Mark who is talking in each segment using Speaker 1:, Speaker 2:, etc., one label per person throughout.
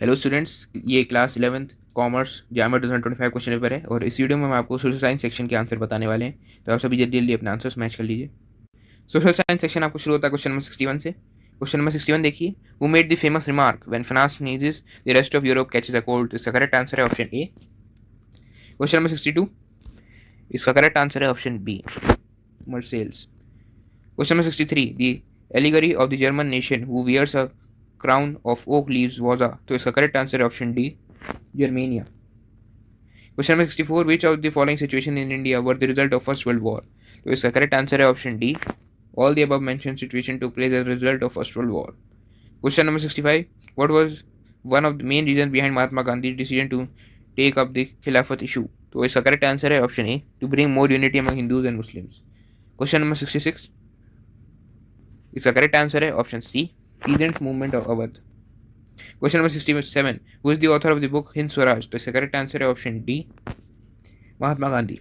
Speaker 1: Hello students, ये class 11th commerce Jama 2025 question paper है और इस वीडियो में हम आपको सोशल साइंस सेक्शन के आंसर बताने वाले हैं। तो आप सभी जल्दी जल्दी अपने आंसर्स मैच कर लीजिए। सोशल साइंस सेक्शन आपको शुरू होता है क्वेश्चन नंबर 61 से। क्वेश्चन नंबर 61 देखिए, who made the famous remark when France sneezes the rest of Europe catches a cold. इसका करेक्ट आंसर है ऑप्शन ए। क्वेश्चन नंबर 62, इसका करेक्ट आंसर है option B, Marseilles. Question number 63, the allegory of the German nation who wears a crown of oak leaves was a. तो इसका correct answer है option D, Germania. Question number 64, which of the following situation in India were the result of first world war. तो इसका correct answer है option D, all the above mentioned situation took place as a result of first world war. Question number 65, what was one of the main reason behind Mahatma Gandhi decision to take up the Khilafat issue. तो इसका correct answer है option A, to bring more unity among Hindus and Muslims. Question number 66, इसका correct answer है option C, peasant movement of Awadh. Question number 67, who is the author of the book Hind Swaraj. तो इसका correct answer है option D, Mahatma Gandhi.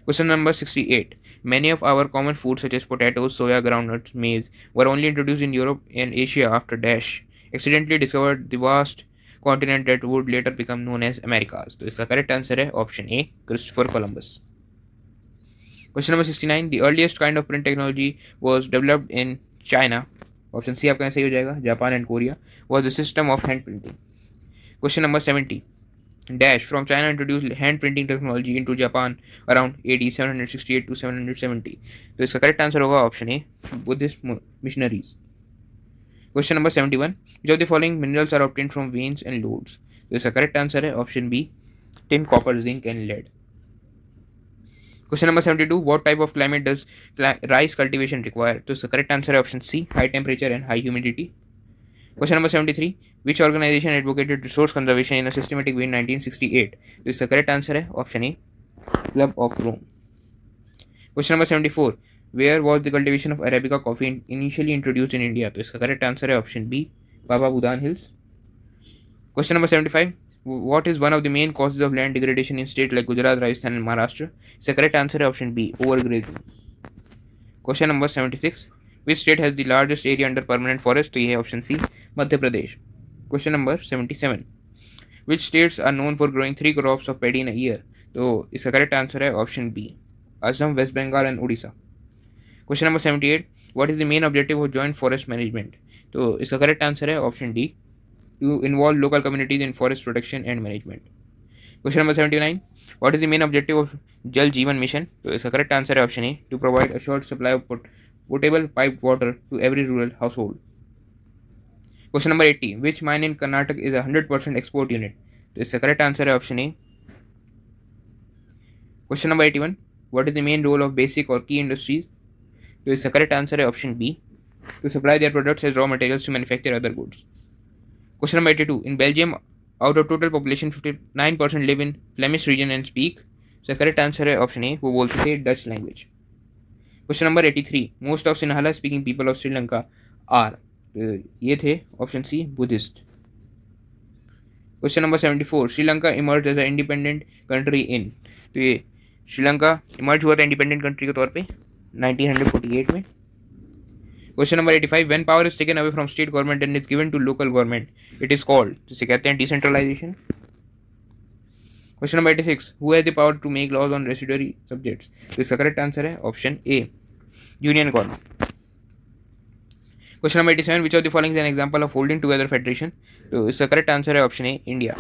Speaker 1: Question number 68. Many of our common foods such as potatoes, soya, groundnuts, maize were only introduced in Europe and Asia after Dash accidentally discovered the vast continent that would later become known as Americas. तो इसका correct answer है option A, Christopher Columbus. Question number 69. The earliest kind of print technology was developed in China. Option C आपका सही हो जाएगा, Japan and Korea, was the system of hand printing. Question number 70. Dash from China introduced hand printing technology into Japan around AD 768 to 770. तो इसका correct answer होगा option A, Buddhist missionaries. Question number 71, which of the following minerals are obtained from veins and lodes। तो इसका correct answer है option B, tin, copper, zinc and lead. Question number 72, what type of climate does rice cultivation require। तो इसका correct answer है option C, high temperature and high humidity. Question number 73, which organization advocated resource conservation in a systematic way in 1968? तो इसका correct answer है option A, club of Rome. Question number 74, where was the cultivation of Arabica coffee initially introduced in India? तो इसका correct answer है option B, Baba Budan hills. Question number 75, what is one of the main causes of land degradation in states like Gujarat, Rajasthan and Maharashtra? इसका correct answer है option B, overgrazing. Question number 76, which state has the largest area under permanent forest. तो ये है option C, Madhya Pradesh. Question number 77, which states are known for growing 3 crops of paddy in a year. तो इसका correct answer है option B, Assam, West Bengal and Orissa. Question number 78, what is the main objective of joint forest management. तो इसका correct answer है option D, to involve local communities in forest protection and management. Question number 79, what is the main objective of Jal Jeevan mission. तो इसका correct answer है option A, to provide a short supply of potable piped water to every rural household. Question number 80, which mine in Karnataka is a 100% export unit। तो इसका correct answer है option A. Question number 81, what is the main role of basic और key industries। तो इसका correct answer है option B, to supply their products as raw materials to manufacture other goods. Question number 82, in Belgium out of total population 59% live in Flemish region and speak। इसका correct answer है option A, वो बोलते थे Dutch language. Question number 83, most of Sinhala speaking people of Sri Lanka are. ये थे option C, Buddhist. Question number 74, Sri Lanka emerge as a independent country in. तो ये Sri Lanka emerge हुआ था इंडिपेंडेंट कंट्री के तौर पे 1948 में। Question number 85, when power is taken away from state government and is given to local government it is called. जिसे कहते हैं decentralisation. Question number 86, who has the power to make laws on residuary subjects. तो इसका correct answer है option A, union government. Question number 87, which of the following is an example of holding together federation. तो इसका correct answer है option A, India.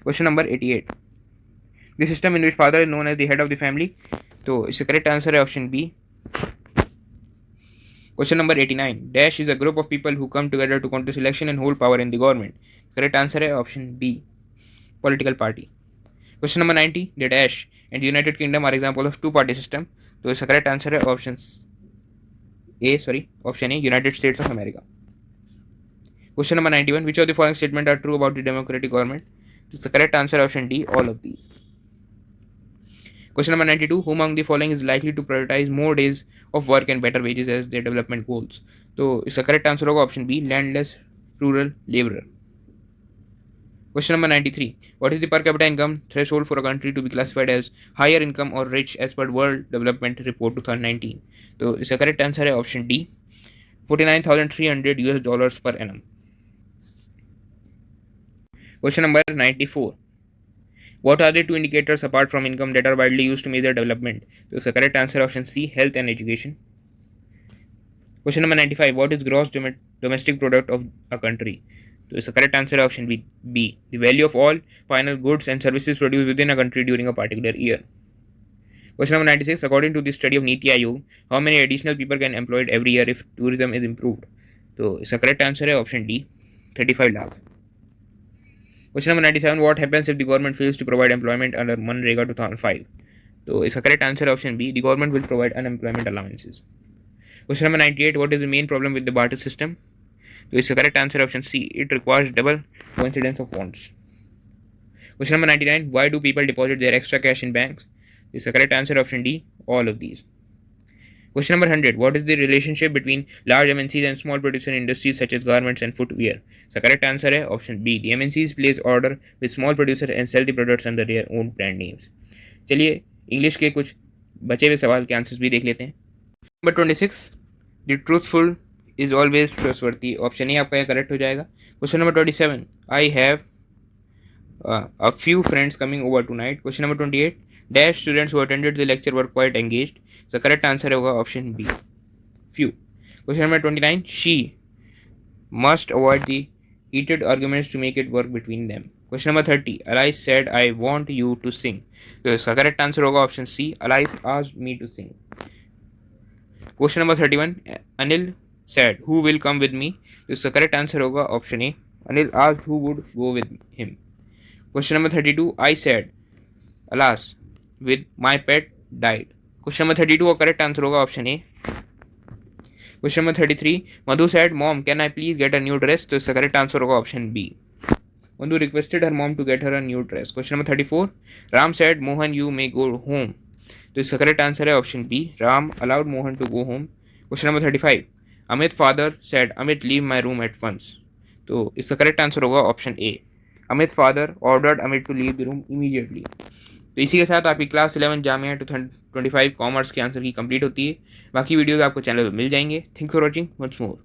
Speaker 1: Question number 88, the system in which father is known as the head of the family. तो इसका correct answer है option B. Question number 89, dash is a group of people who come together to contest election and hold power in the government। Correct answer है option B, political party. Question number 90, the Dash and the United Kingdom are example of two-party system। तो इसका correct answer है option A, United states of America. Question number 91, which of the following statement are true about the democratic government। तो इसका correct answer है option D, all of these. Question number 92, who among the following is likely to prioritize more days of work and better wages as their development goals। तो इसका correct answer होगा option B, landless rural labourer. Question number 93, what is the per capita income threshold for a country to be classified as higher income or rich as per World Development Report 2019। तो इसका correct answer है option D, $49,300 per annum। Question number 94, what are the two indicators apart from income that are widely used to measure development? तो इसका correct answer option C, health and education. Question number 95, what is gross domestic product of a country? तो इसका correct answer है option B, the value of all final goods and services produced within a country during a particular year. Question number 96, according to the study of Niti Aayog, how many additional people can employed every year if tourism is improved? तो इसका correct answer है option D, 35 lakh. Question number 97, what happens if the government fails to provide employment under MNREGA 2005? तो इसका correct answer है option B, the government will provide unemployment allowances. Question number 98, what is the main problem with the barter system? तो इसका correct answer है option C, it requires double coincidence of funds. Question number 99, why do people deposit their extra cash in banks? इसका correct answer है option D, all of these. Question number 100, what is the relationship between large MNCs and small producer industries such as garments and footwear? So correct answer है option B, the MNCs place order with small producers and sell the products under their own brand names. चलिए English के कुछ बचे हुए सवाल के answers भी देख लेते हैं. Number 26, the truthful is always trustworthy. Option A आपका यहाँ करेक्ट हो जाएगा. Question number 27, I have a few friends coming over tonight. Question number 28, dash students who attended the lecture were quite engaged. So correct answer होगा option B, few. Question number 29, she must avoid the heated arguments to make it work between them. Question number 30, Alice said I want you to sing. तो इसका correct answer होगा option C, Alice asked me to sing. Question number 31, Anil said who will come with me. तो इसका correct answer होगा option A, Anil asked who would go with him. Question number 32, I said alas with my pet died. Question number 32 का correct answer होगा option A. Question number 33, Madhu said mom can I please get a new dress. तो इसका correct answer होगा option B, Madhu requested her mom to get her a new dress. Question number 34, Ram said Mohan you may go home. तो इसका correct answer है option B, Ram allowed Mohan to go home. Question number 35, Amit father said Amit leave my room at once. तो इसका correct answer होगा option A, Amit father ordered Amit to leave the room immediately. तो इसी के साथ आपकी class 11 Jamia 2025 commerce के answer key complete होती है. बाकी वीडियोस आपको चैनल पर मिल जाएंगे. Thank you for watching once more.